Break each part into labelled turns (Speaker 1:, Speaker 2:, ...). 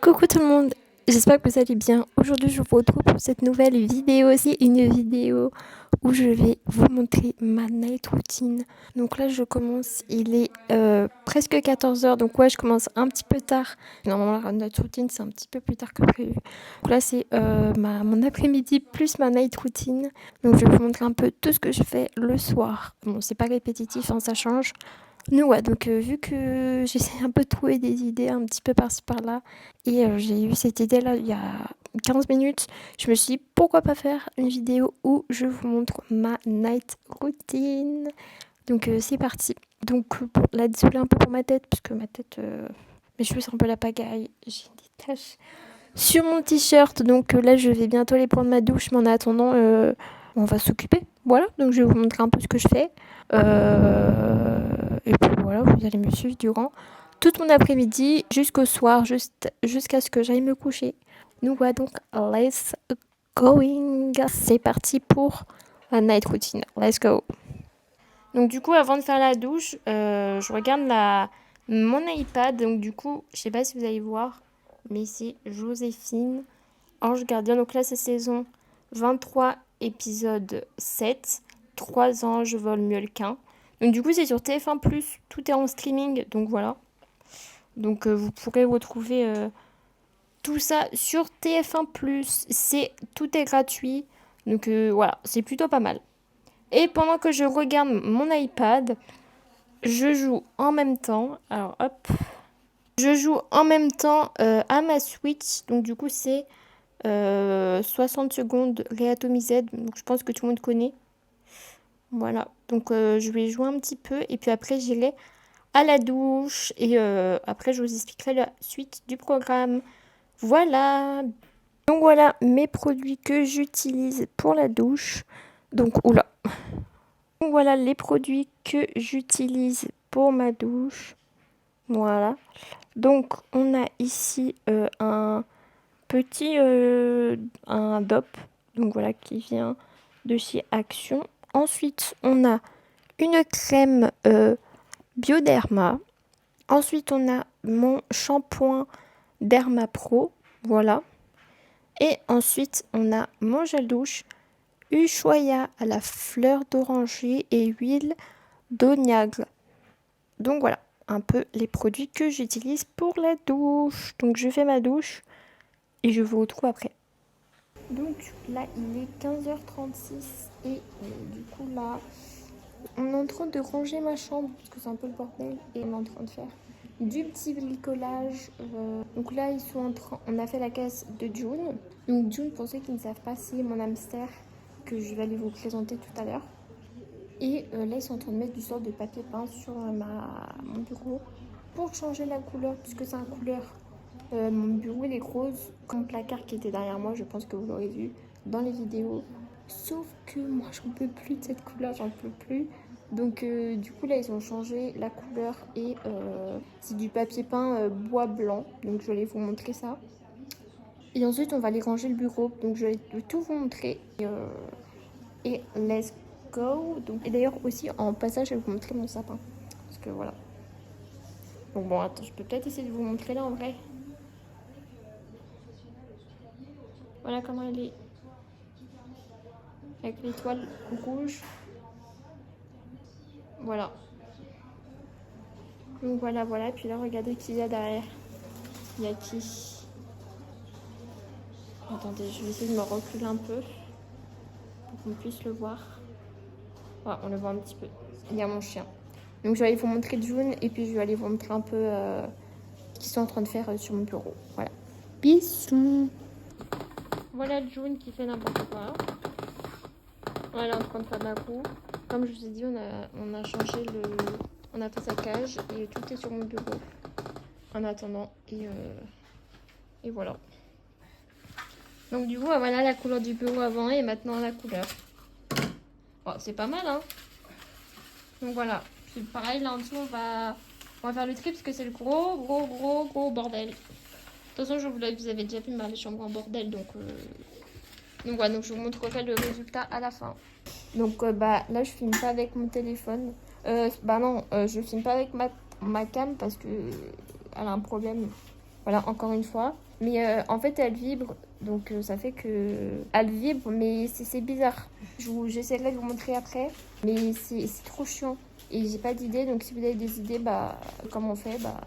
Speaker 1: Coucou tout le monde, j'espère que vous allez bien. Aujourd'hui je vous retrouve pour cette nouvelle vidéo. C'est une vidéo où je vais vous montrer ma night routine. Donc là je commence, il est presque 14h, donc ouais je commence un petit peu tard. Normalement la night routine c'est un petit peu plus tard que prévu. Donc là c'est mon après-midi plus ma night routine. Donc je vais vous montrer un peu tout ce que je fais le soir. Bon c'est pas répétitif, hein, ça change. Donc ouais, donc vu que j'essaie un peu de trouver des idées un petit peu par-ci par-là, et j'ai eu cette idée-là il y a 15 minutes, je me suis dit pourquoi pas faire une vidéo où je vous montre ma night routine. Donc c'est parti. Donc bon, là désolé un peu pour ma tête, parce que ma tête, mes cheveux c'est un peu la pagaille, j'ai des taches sur mon t-shirt, donc là je vais bientôt aller prendre ma douche, mais en attendant on va s'occuper. Voilà, donc je vais vous montrer un peu ce que je fais. Et puis voilà, vous allez me suivre durant tout mon après-midi jusqu'au soir, jusqu'à ce que j'aille me coucher. Donc voilà, donc let's going. C'est parti pour la night routine. Let's go. Donc du coup, avant de faire la douche, je regarde mon iPad. Donc du coup, je sais pas si vous allez voir, mais c'est Joséphine, Ange Gardien. Donc là, c'est saison 23, épisode 7. 3 anges volent mieux le qu'un. Donc du coup, c'est sur TF1+, tout est en streaming, donc voilà. Donc vous pourrez retrouver tout ça sur TF1+. Tout est gratuit, donc voilà, c'est plutôt pas mal. Et pendant que je regarde mon iPad, je joue en même temps. Alors hop. Je joue en même temps à ma Switch. Donc du coup, c'est 60 secondes réatomisées. Donc je pense que tout le monde connaît. Voilà. Donc je vais jouer un petit peu. Et puis après, j'irai à la douche. Et après, je vous expliquerai la suite du programme. Voilà. Donc voilà mes produits que j'utilise pour la douche. Donc oula. Donc voilà les produits que j'utilise pour ma douche. Voilà. Donc on a ici un petit un DOP. Donc voilà qui vient de chez Action. Ensuite on a une crème Bioderma. Ensuite on a mon shampoing Derma Pro. Voilà. Et ensuite on a mon gel douche Ushuaïa à la fleur d'oranger et huile d'oniagle. Donc voilà, un peu les produits que j'utilise pour la douche. Donc je fais ma douche et je vous retrouve après. Donc là, il est 15h36 et du coup là, on est en train de ranger ma chambre parce que c'est un peu le bordel et on est en train de faire du petit bricolage. Donc là, on a fait la caisse de June. Donc June, pour ceux qui ne savent pas, c'est mon hamster que je vais aller vous présenter tout à l'heure. Et là, ils sont en train de mettre du sort de papier peint sur mon bureau pour changer la couleur, puisque c'est un couleur. Mon bureau, il est rose, comme le placard qui était derrière moi. Je pense que vous l'aurez vu dans les vidéos. Sauf que moi, j'en peux plus de cette couleur, j'en peux plus. Donc, du coup, là, ils ont changé la couleur et c'est du papier peint bois blanc. Donc, je vais vous montrer ça. Et ensuite, on va aller ranger le bureau. Donc, je vais tout vous montrer. Et let's go. Donc, et d'ailleurs aussi en passage, je vais vous montrer mon sapin. Parce que voilà. Donc bon, attends, je peux peut-être essayer de vous montrer là en vrai. Voilà comment elle est. Avec l'étoile rouge. Voilà. Donc voilà, voilà. Puis là, regardez qui il y a derrière. Il y a qui? Attendez, je vais essayer de me reculer un peu. Pour qu'on puisse le voir. Voilà, on le voit un petit peu. Il y a mon chien. Donc je vais aller vous montrer June et puis je vais aller vous montrer un peu ce qu'ils sont en train de faire sur mon bureau. Voilà. Bisous. Voilà June qui fait n'importe quoi. Elle est en train de faire de la roue. Comme je vous ai dit, on a changé on a fait sa cage et tout est sur mon bureau. En attendant et voilà. Donc du coup, voilà la couleur du bureau avant et maintenant la couleur. Bon, c'est pas mal, hein. Donc voilà. C'est pareil, là en dessous, on va faire le tri parce que c'est le gros bordel. De toute façon, vous avez déjà vu ma chambre en bordel, donc voilà, donc je vous montrerai le résultat à la fin. Donc là, je filme pas avec mon téléphone. Je filme pas avec ma cam parce que elle a un problème. Voilà, encore une fois. Mais en fait, elle vibre. Donc, ça fait que... Elle vibre, mais c'est bizarre. J'essaierai de vous montrer après. Mais c'est trop chiant. Et j'ai pas d'idée. Donc, si vous avez des idées, bah, comment on fait, bah...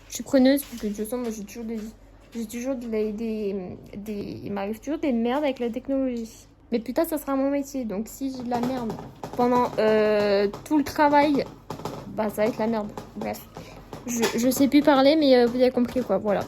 Speaker 1: Je suis preneuse. Parce que de toute façon, moi, j'ai toujours des... Il m'arrive toujours des merdes avec la technologie. Mais putain, ça sera mon métier. Donc, si j'ai de la merde pendant tout le travail, bah, ça va être la merde. Bref. Je sais plus parler, mais vous avez compris quoi, voilà.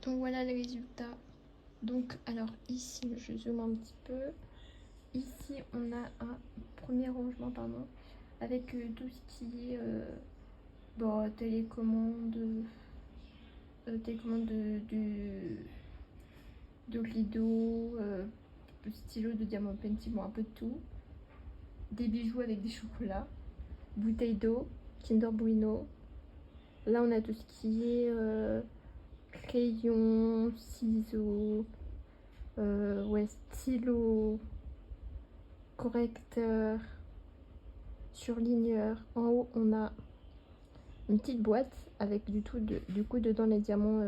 Speaker 1: Donc voilà les résultats. Donc alors ici, je zoome un petit peu. Ici, on a un premier rangement, pardon, avec tout ce qui est bon, télécommande de Glido, stylo de diamant painting, bon, un peu de tout. Des bijoux avec des chocolats, bouteille d'eau, Kinder Bueno. Là, on a tout ce qui est crayon, ciseaux, ouais, stylo, correcteur, surligneur. En haut, on a une petite boîte avec du coup dedans les diamants,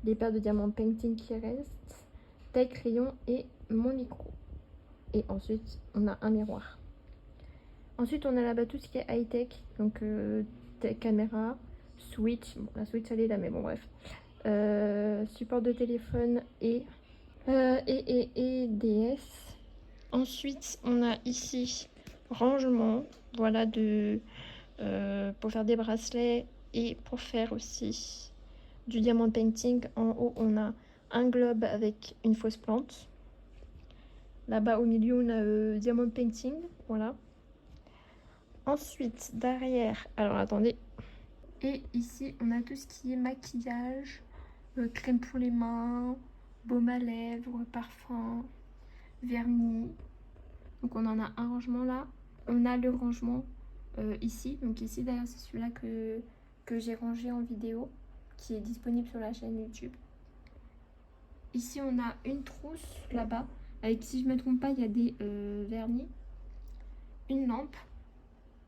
Speaker 1: les paires de diamants painting qui restent, taille crayon et mon micro. Et ensuite, on a un miroir. Ensuite, on a là-bas tout ce qui est high-tech, donc caméra, switch. Bon, la switch elle est là, mais bon, bref. Support de téléphone et DS. Ensuite, on a ici rangement, voilà, pour faire des bracelets et pour faire aussi du diamond painting. En haut, on a un globe avec une fausse plante. Là-bas, au milieu, on a diamond painting, voilà. Ensuite, derrière, alors attendez. Et ici, on a tout ce qui est maquillage, crème pour les mains, baume à lèvres, parfum, vernis. Donc on en a un rangement là. On a le rangement ici. Donc ici, d'ailleurs, c'est celui-là que j'ai rangé en vidéo, qui est disponible sur la chaîne YouTube. Ici, on a une trousse là-bas, avec, si je ne me trompe pas, il y a des vernis, une lampe,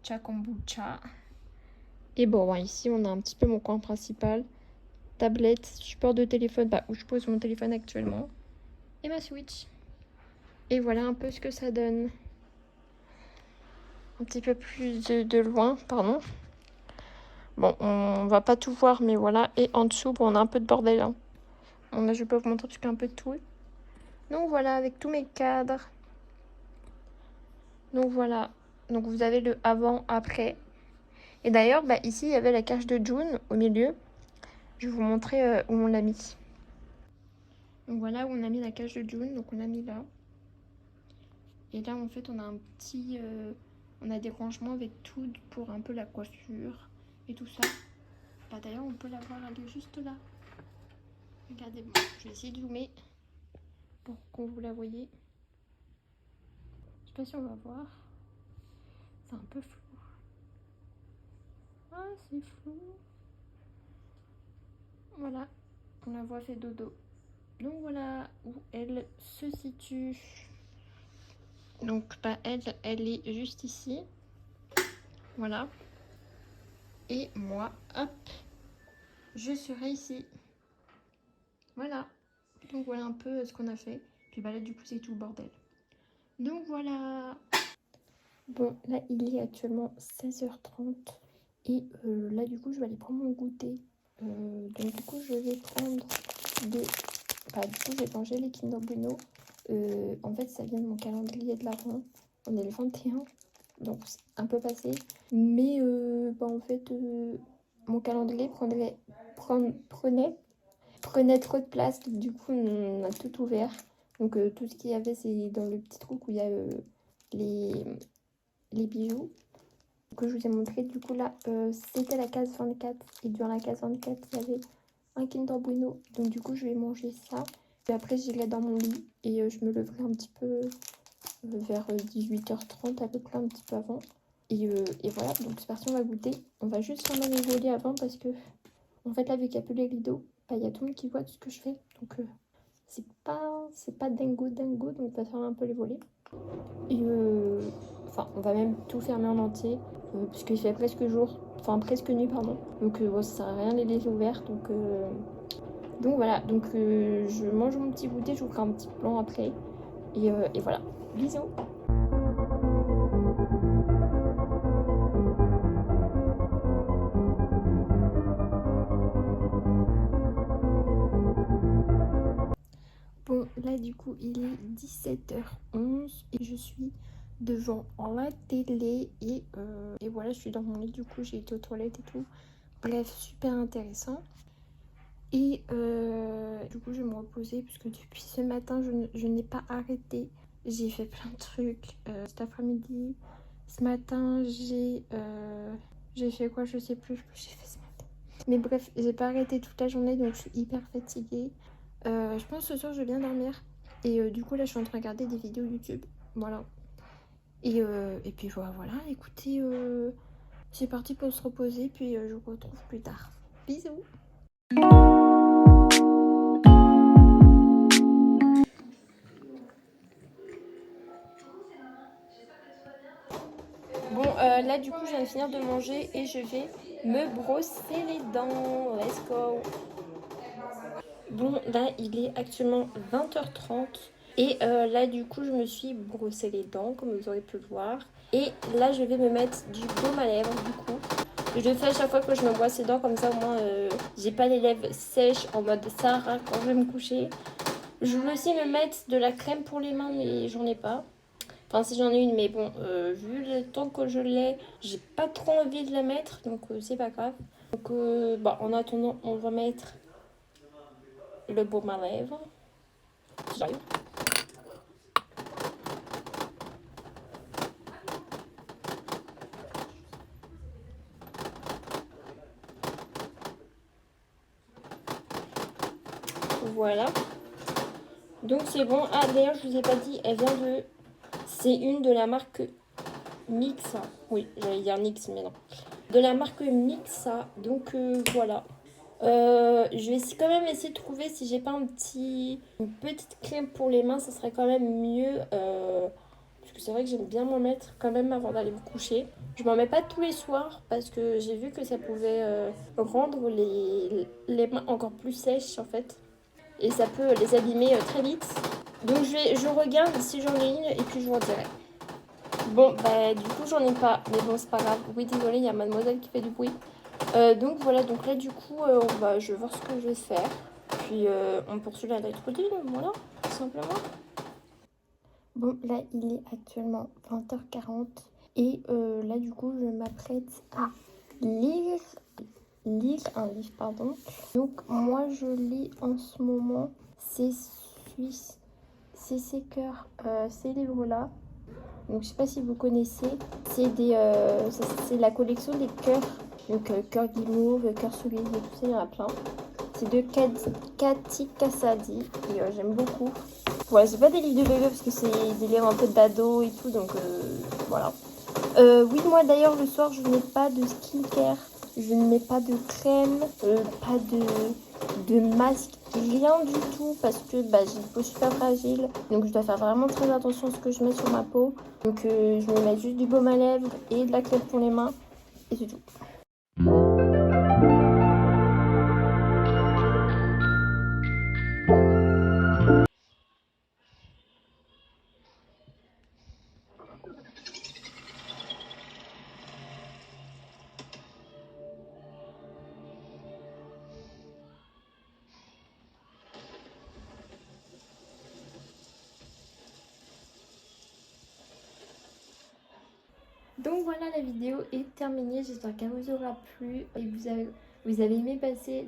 Speaker 1: Chakombucha. Et bon, ici, on a un petit peu mon coin principal, tablette, support de téléphone, où je pose mon téléphone actuellement, et ma Switch. Et voilà un peu ce que ça donne. Un petit peu plus de loin, pardon. Bon, on va pas tout voir, mais voilà. Et en dessous, bon, on a un peu de bordel. Hein. Je peux vous montrer parce qu'il y a un peu de tout. Donc voilà, avec tous mes cadres. Donc voilà. Donc vous avez le avant, après. Et d'ailleurs, ici, il y avait la cage de June au milieu. Je vais vous montrer où on l'a mis. Donc voilà où on a mis la cage de June. Donc on l'a mis là. Et là, en fait, on a un petit... on a des rangements avec tout pour un peu la coiffure et tout ça. D'ailleurs, on peut la voir, elle est juste là. Regardez, bon, je vais essayer de zoomer pour que vous la voyez. Je sais pas si on va voir. C'est un peu flou. Ah, c'est flou. Voilà, on la voit fait dodo. Donc voilà où elle se situe. Donc elle est juste ici. Voilà. Et moi, hop, je serai ici. Voilà. Donc voilà un peu ce qu'on a fait. Puis là du coup c'est tout le bordel. Donc voilà. Bon là il est actuellement 16h30. Et là du coup je vais aller prendre mon goûter. Donc du coup je vais prendre de... du coup j'ai mangé les Kinder Bueno. En fait ça vient de mon calendrier de l'Avent. On est le 21. Donc c'est un peu passé. Mais en fait mon calendrier prenait trop de place. Donc, du coup on a tout ouvert. Donc tout ce qu'il y avait c'est dans le petit trou où il y a les bijoux que je vous ai montré. Du coup là c'était la case 24 et durant la case 24 il y avait un Kinder Bueno, donc du coup je vais manger ça et après j'irai dans mon lit et je me leverai un petit peu vers 18h30 à peu près, un petit peu avant et voilà. Donc c'est parti, on va goûter. On va juste faire les volets avant parce que en fait là vu qu'il n'y a plus les rideaux, il y a tout le monde qui voit tout ce que je fais, donc c'est pas dingo, donc on va faire un peu les volets et on va même tout fermer en entier puisqu'il fait presque jour, presque nuit pardon, donc ça sert à rien de les laisser ouverts. Donc voilà, donc je mange mon petit goûter, je vous ferai un petit plan après et voilà, bisous. Bon là du coup il est 17h11 et je suis devant la télé et voilà, je suis dans mon lit. Du coup j'ai été aux toilettes et tout, bref super intéressant. Et du coup je vais me reposer puisque depuis ce matin je n'ai pas arrêté. J'ai fait plein de trucs cet après-midi. Ce matin j'ai fait quoi, je sais plus ce que j'ai fait ce matin. Mais bref, j'ai pas arrêté toute la journée donc je suis hyper fatiguée. Je pense que ce soir je vais bien dormir. Et du coup là je suis en train de regarder des vidéos YouTube. Voilà. Et puis voilà, écoutez, c'est parti pour se reposer. Puis je vous retrouve plus tard. Bisous. Bon, là du coup je viens de finir de manger et je vais me brosser les dents. Let's go. Bon, là il est actuellement 20h30 et là du coup je me suis brossé les dents comme vous aurez pu le voir. Et là je vais me mettre du baume à lèvres du coup. Je le fais à chaque fois que je me brosse les dents, comme ça au moins j'ai pas les lèvres sèches en mode Sahara quand je vais me coucher. Je voulais aussi me mettre de la crème pour les mains mais j'en ai pas. Enfin si j'en ai une, mais bon, vu le temps que je l'ai, j'ai pas trop envie de la mettre, donc c'est pas grave. Donc en attendant, on va mettre le baume à lèvres. J'arrive. Voilà. Donc c'est bon. Ah d'ailleurs je vous ai pas dit, elle vient de... C'est une de la marque NYX. Oui, j'allais dire NYX mais non. de la marque Mixa. Donc voilà. Je vais quand même essayer de trouver si j'ai pas une petite crème pour les mains, ça serait quand même mieux. Parce que c'est vrai que j'aime bien m'en mettre quand même avant d'aller me coucher. Je m'en mets pas tous les soirs parce que j'ai vu que ça pouvait rendre les mains encore plus sèches en fait. Et ça peut les abîmer très vite. Donc je regarde si j'en ai une et puis je vous en dirai. Bon, bah du coup j'en ai pas, mais bon c'est pas grave. Oui désolé, il y a mademoiselle qui fait du bruit. Donc voilà, donc là du coup je vais voir ce que je vais faire. Puis on poursuit la night routine, voilà, tout simplement. Bon là il est actuellement 20h40 et là du coup je m'apprête à lire un livre pardon. Donc moi je lis en ce moment ces cœurs, ces livres là. Donc je sais pas si vous connaissez, c'est la collection des cœurs. Donc cœur guimauve, cœur soulier, tout ça, il y en a plein. C'est de Cathy Cassady et j'aime beaucoup. Voilà, c'est pas des livres de bébé parce que c'est des livres un peu d'ado et tout, donc voilà. Oui, moi d'ailleurs le soir je n'ai pas de skincare, je ne mets pas de crème, pas de masque, rien du tout parce que j'ai une peau super fragile, donc je dois faire vraiment très attention à ce que je mets sur ma peau. Donc je me mets juste du baume à lèvres et de la crème pour les mains et c'est tout. Donc voilà, la vidéo est terminée, j'espère qu'elle vous aura plu et vous avez aimé passer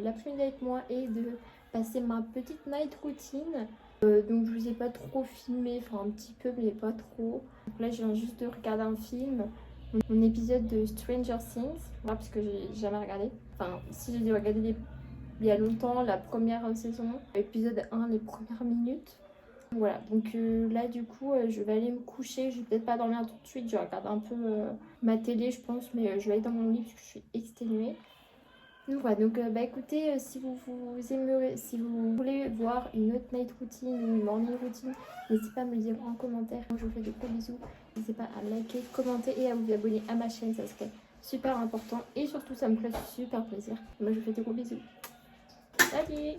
Speaker 1: l'après-midi avec moi et de passer ma petite night routine. Donc je vous ai pas trop filmé, enfin un petit peu mais pas trop. Donc là je viens juste de regarder un film, mon épisode de Stranger Things, voilà, parce que j'ai jamais regardé. Enfin si j'ai dû regarder il y a longtemps la première saison, épisode 1, les premières minutes. Voilà, donc là du coup je vais aller me coucher, je vais peut-être pas dormir tout de suite, je vais regarder un peu ma télé je pense, mais je vais aller dans mon lit parce que je suis exténuée. Donc voilà, donc écoutez, si vous aimez, si vous voulez voir une autre night routine ou une morning routine, n'hésitez pas à me le dire en commentaire. Je vous fais des gros bisous, n'hésitez pas à liker, commenter et à vous abonner à ma chaîne, ça serait super important et surtout ça me ferait super plaisir. Moi je vous fais des gros bisous. Salut!